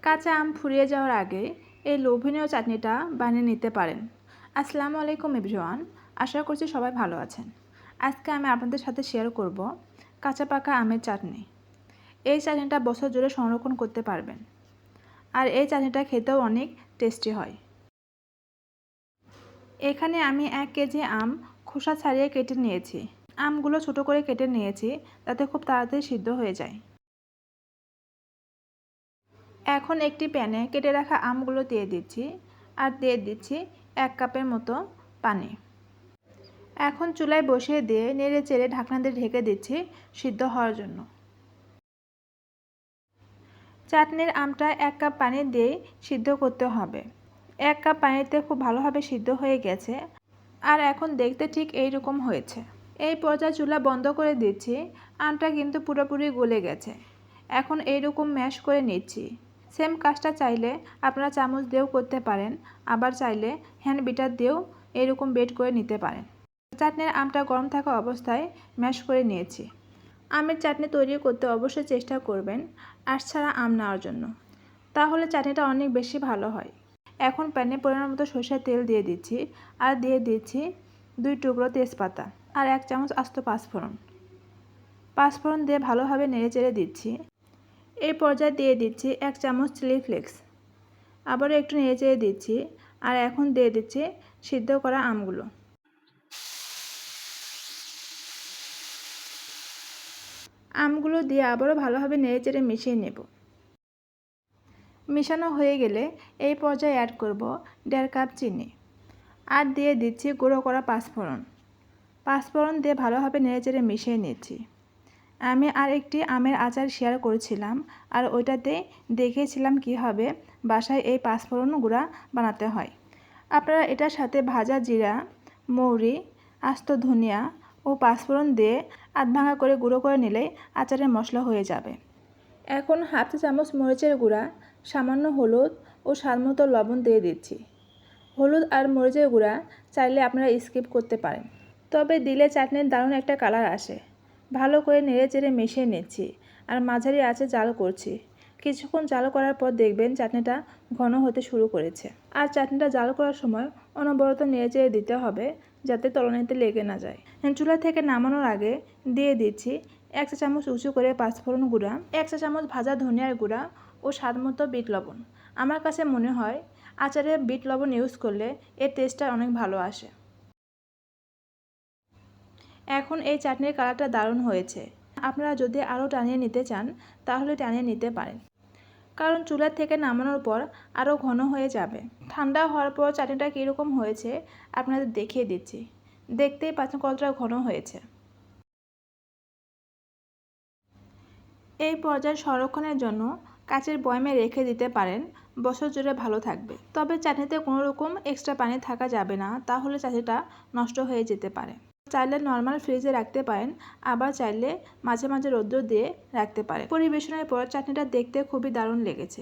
কাঁচা আম ফুরিয়ে যাওয়ার আগে এই লোভনীয় চাটনিটা বানিয়ে নিতে পারেন। আসসালামু আলাইকুম এভরিওয়ান, আশা করছি সবাই ভালো আছেন। আজকে আমি আপনাদের সাথে শেয়ার করব কাঁচা পাকা আমের চাটনি। এই চাটনিটা বছর জুড়ে সংরক্ষণ করতে পারবেন, আর এই চাটনিটা খেতেও অনেক টেস্টি হয়। এখানে আমি 1 কেজি আম খোসা ছাড়িয়ে কেটে নিয়েছি। আমগুলো ছোট করে কেটে নিয়েছি যাতে খুব তাড়াতাড়ি সিদ্ধ হয়ে যায়। এখন একটি প্যানে কেটে রাখা আমগুলো দিয়ে দিচ্ছি, আর দিয়ে দিচ্ছি 1 কাপের মতো পানি। এখন চুলায় বসিয়ে দিয়ে নেড়ে চেড়ে ঢাকনা দিয়ে ঢেকে দিচ্ছি সিদ্ধ হওয়ার জন্য। চাটনির আমটা 1 কাপ পানি দিয়ে সিদ্ধ করতে হবে। 1 কাপ পানিতে খুব ভালোভাবে সিদ্ধ হয়ে গেছে, আর এখন দেখতে ঠিক এইরকম হয়েছে। এই পর্যায়ে চুলা বন্ধ করে দিচ্ছি। আমটা কিন্তু পুরোপুরি গলে গেছে। এখন এইরকম ম্যাশ করে নিচ্ছি। সেম কাজটা চাইলে আপনারা চামচ দিয়েও করতে পারেন, আবার চাইলে হ্যান্ড বিটার দিয়েও এইরকম বেট করে নিতে পারেন। চাটনির আমটা গরম থাকা অবস্থায় ম্যাশ করে নিয়েছি। আমের চাটনি তৈরি করতে অবশ্যই চেষ্টা করবেন আঁশ ছাড়া আম নেওয়ার জন্য, তাহলে চাটনিটা অনেক বেশি ভালো হয়। এখন প্যানে পরিমাণ মতো সরষের তেল দিয়ে দিচ্ছি, আর দিয়ে দিচ্ছি 2 টুকরো তেজপাতা আর 1 চামচ আস্ত পাঁচফোড়ন। পাঁচফোড়ন দিয়ে ভালোভাবে নেড়েচেড়ে দিচ্ছি। এই পর্যায়ে দিয়ে দিচ্ছি 1 চামচ চিলি ফ্লেক্স। আবারও একটু নেড়েচেড়ে দিচ্ছি, আর এখন দিয়ে দিচ্ছি সিদ্ধ করা আমগুলো। আমগুলো দিয়ে আবারও ভালোভাবে নেড়েচেড়ে মিশিয়ে নেব। মেশানো হয়ে গেলে এই পর্যায়ে অ্যাড করব 1.5 কাপ চিনি, আর দিয়ে দিচ্ছি গুঁড়ো করা পাঁচফোড়ন। পাঁচফোড়ন দিয়ে ভালোভাবে নেড়েচেড়ে মিশিয়ে নিচ্ছি। আমি আর একটি আমের আচার শেয়ার করেছিলাম, আর ওইটাতে দেখিয়েছিলাম কীভাবে বাসায় এই পাঁচফোড়ন গুঁড়া বানাতে হয়। আপনারা এটার সাথে ভাজা জিরা, মৌরি, আস্ত ধনিয়া ও পাঁচফোড়ন দিয়ে আধ ভাঙা করে গুঁড়ো করে নিলেই আচারের মশলা হয়ে যাবে। এখন হাফ চা চামচ মরিচের গুঁড়া, সামান্য হলুদ ও স্বাদমতো লবণ দিয়ে দিচ্ছি। হলুদ আর মরিচের গুঁড়া চাইলে আপনারা স্কিপ করতে পারেন, তবে দিলে চাটনির দারুণ একটা কালার আসে। ভালো করে নেড়েচেড়ে মিশিয়ে নিচ্ছি, আর মাঝারি আঁচে জাল করছি। কিছুক্ষণ জাল করার পর দেখবেন চাটনিটা ঘন হতে শুরু করেছে। আর চাটনিটা জাল করার সময় অনবরত নেড়েচেড়ে দিতে হবে যাতে তলানিতে লেগে না যায়। চুলা থেকে নামানোর আগে দিয়ে দিচ্ছি 1 চা চামচ উঁচু করে পাঁচফোড়ন গুঁড়া, 1 চা চামচ ভাজা ধনিয়ার গুঁড়া ও স্বাদমতো বিট লবণ। আমার কাছে মনে হয় আচারে বিট লবণ ইউজ করলে এর টেস্টটা অনেক ভালো আসে। এখন এই চাটনির কালারটা দারুণ হয়েছে। আপনারা যদি আরও টানিয়ে নিতে চান তাহলে টানিয়ে নিতে পারেন, কারণ চুলার থেকে নামানোর পর আরও ঘন হয়ে যাবে। ঠান্ডা হওয়ার পর চাটনিটা কীরকম হয়েছে আপনাদের দেখিয়ে দিচ্ছি। দেখতেই পাচ্ছেন কতটা ঘন হয়েছে। এই পর্যায়ে সংরক্ষণের জন্য কাচের বয়ামে রেখে দিতে পারেন, বছর জুড়ে ভালো থাকবে। তবে চাটনিতে কোনো রকম এক্সট্রা পানি থাকা যাবে না, তাহলে চাটনিটা নষ্ট হয়ে যেতে পারে। চাইলে নর্মাল ফ্রিজে রাখতে পারেন, আবার চাইলে মাঝে মাঝে রৌদ্র দিয়ে রাখতে পারেন। পরিবেশনের পর চাটনিটা দেখতে খুবই দারুণ লেগেছে।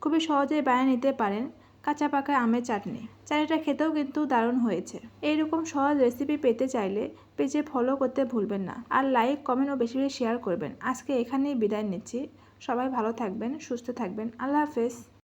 খুবই সহজেই বানিয়ে নিতে পারেন কাঁচা পাকা আমের চাটনি। চাটনিটা খেতেও কিন্তু দারুণ হয়েছে। এইরকম সহজ রেসিপি পেতে চাইলে পেজে ফলো করতে ভুলবেন না, আর লাইক, কমেন্ট ও বেশি বেশি শেয়ার করবেন। আজকে এখানেই বিদায় নিচ্ছি। সবাই ভালো থাকবেন, সুস্থ থাকবেন। আল্লাহ হাফেজ।